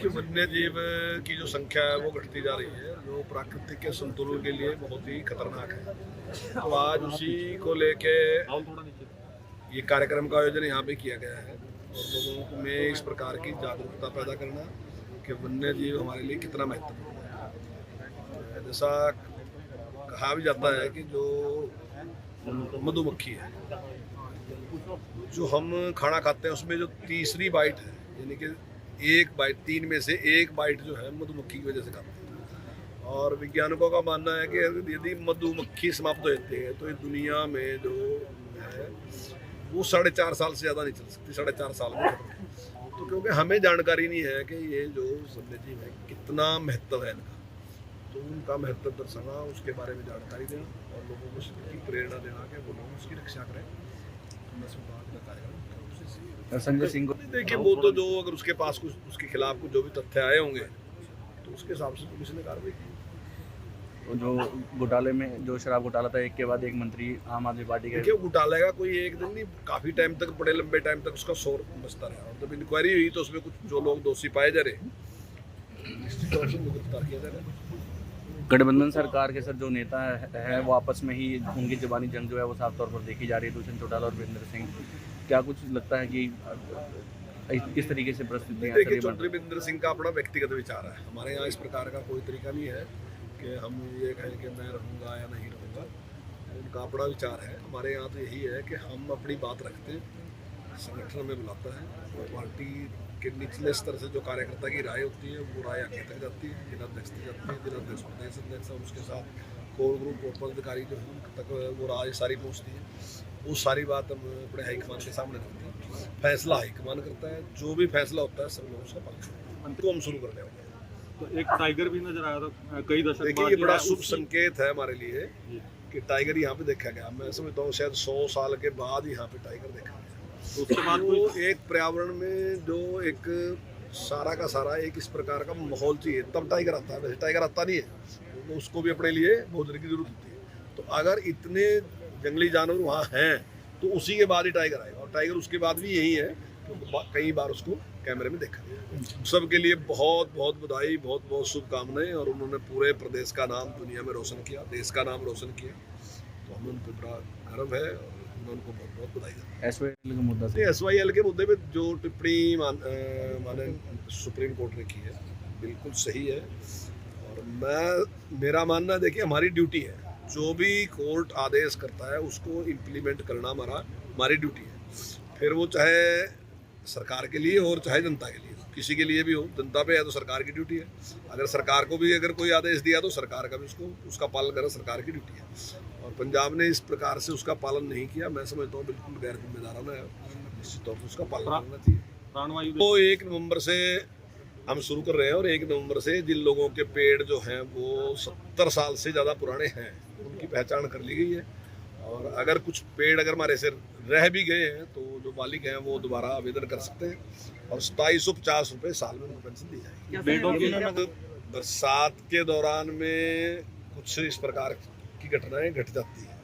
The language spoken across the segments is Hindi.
देखिए, वन्य जीव की जो संख्या है वो घटती जा रही है, जो प्राकृतिक के संतुलन के लिए बहुत ही खतरनाक है। तो आज उसी को लेके ये कार्यक्रम का आयोजन यहाँ पे किया गया है और लोगों में इस प्रकार की जागरूकता पैदा करना कि वन्य जीव हमारे लिए कितना महत्वपूर्ण है। जैसा कहा भी जाता है कि जो मधुमक्खी है, जो हम खाना खाते हैं उसमें जो तीसरी बाइट है, यानी कि एक बाइट, 3 में से 1 बाइट जो है मधुमक्खी की वजह से खाते हैं। और वैज्ञानिकों का मानना है कि यदि मधुमक्खी समाप्त हो जाती है तो इस दुनिया में जो है वो 4.5 साल से ज़्यादा नहीं चल सकती, 4.5 साल में। तो क्योंकि हमें जानकारी नहीं है कि ये जो वन्य जीव है कितना महत्व है इनका, तो उनका महत्व दर्शाना, उसके बारे में जानकारी देना और लोगों को उसकी प्रेरणा देना कि वो लोग उसकी रक्षा करें। संजय सिंह को देखिए, वो तो जो अगर उसके पास कुछ उसके खिलाफ कुछ जो भी तथ्य आए होंगे तो उसके हिसाब से पुलिस ने कार्रवाई की। जो घोटाले में जो शराब घोटाला था, एक के बाद एक मंत्री आम आदमी पार्टी के। देखिए, घोटाले का कोई एक दिन नहीं, काफी टाइम तक, बड़े लंबे टाइम तक उसका शोर बजता रहा और जब इंक्वायरी हुई तो उसमें कुछ जो लोग दोषी पाए जा रहे निश्चित तौर से गिरफ्तार किया जा रहा है। गठबंधन सरकार के सर जो नेता है वो आपस में ही उनकी जबानी जंग जो है वो साफ तौर पर देखी जा रही है, दुष्यंत चौटाला और वीरेंद्र सिंह। क्या कुछ लगता है कि किस तरीके से परिस्थितियाँ? देखिए, चौधरी वीरेंद्र सिंह का अपना व्यक्तिगत विचार है। हमारे यहाँ इस प्रकार का कोई तरीका नहीं है कि हम ये कहें कि मैं रहूँगा या नहीं रहूँगा, उनका अपना विचार है। हमारे यहाँ तो यही है कि हम अपनी बात रखते हैं, संगठन में बुलाता है और पार्टी के निचले स्तर से जो कार्यकर्ता की राय होती है वो राय आगे तक जाती है, जिलाध्यक्ष तक जाती है, जिलाध्यक्ष प्रदेश अध्यक्ष और उसके साथ कोर ग्रुप और पदाधिकारी जो है उन तक वो राय सारी पहुँचती है। वो सारी बात हम अपने हाईकमान के सामने रखते हैं, फैसला हाईकमान करता है, जो भी फैसला होता है सब लोग उसका पालन करते हैं। तो हम शुरू करने वाले हैं। तो एक टाइगर भी नजर आया था कई दशक देखिए, ये बड़ा शुभ संकेत है हमारे लिए कि टाइगर यहाँ पे देखा गया। मैं समझता हूँ शायद 100 साल के बाद यहाँ पे टाइगर देखा गया। तो उसके बाद वो एक पर्यावरण में जो एक सारा का सारा एक इस प्रकार का माहौल चाहिए तब टाइगर आता है, वैसे टाइगर आता नहीं है। तो उसको भी अपने लिए भोजन की जरूरत होती है। तो अगर इतने जंगली जानवर वहाँ हैं तो उसी के बाद ही टाइगर आएगा और टाइगर उसके बाद भी यही है, तो कई बार उसको कैमरे में देखा गया। सबके लिए बहुत बहुत बधाई, बहुत बहुत शुभकामनाएं और उन्होंने पूरे प्रदेश का नाम दुनिया में रोशन किया, देश का नाम रोशन किया, तो हमें उन पर बड़ा गर्व है और मैं उनको बहुत बहुत बधाई देता हूँ। SYL के मुद्दा से SYL के मुद्दे पे जो टिप्पणी माने सुप्रीम कोर्ट ने की है बिल्कुल सही है और मेरा मानना, देखिए, हमारी ड्यूटी है, जो भी कोर्ट आदेश करता है उसको इम्प्लीमेंट करना हमारी ड्यूटी है। फिर वो चाहे सरकार के लिए हो और चाहे जनता के लिए, किसी के लिए भी हो, जनता पे है तो सरकार की ड्यूटी है। अगर सरकार को भी अगर कोई आदेश दिया तो सरकार का भी उसका पालन करना सरकार की ड्यूटी है। और पंजाब ने इस प्रकार से उसका पालन नहीं किया, मैं समझता हूँ बिल्कुल गैर जिम्मेदाराना है, निश्चित तौर पर उसका पालन करना चाहिए। प्राणवायु तो 1 नवंबर से हम शुरू कर रहे हैं और 1 नवंबर से जिन लोगों के पेड़ जो हैं वो 70 साल से ज़्यादा पुराने हैं उनकी पहचान कर ली गई है और अगर कुछ पेड़ अगर हमारे से रह भी गए हैं तो जो मालिक हैं वो दोबारा आवेदन कर सकते हैं और 2750 रुपये साल में उनको पेंशन दी जाएगी। बरसात के दौरान में कुछ इस प्रकार की घटनाएं घट जाती है,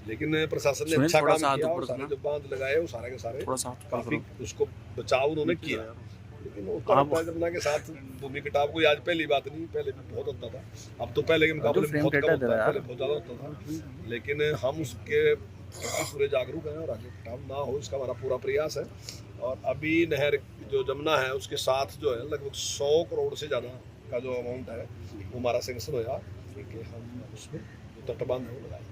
लेकिन प्रशासन ने अच्छा काम किया और सारे जो बांध लगाए वो सारे के सारे काफी उसको बचाव उन्होंने किया। लेकिन घटना के साथ भूमि कटाव कोई आज पहली बात नहीं, पहले भी बहुत होता था, अब तो पहले के मुकाबले बहुत कम होता है, पहले बहुत ज़्यादा होता था। लेकिन हम उसके पूरे जागरूक हैं और आगे कटाव ना हो इसका हमारा पूरा प्रयास है। और अभी नहर जो जमुना है उसके साथ जो है लगभग 100 करोड़ से ज़्यादा का जो अमाउंट है वो हमारा सेंक्शन होगा कि हम उसमें तटबंध लगाएं।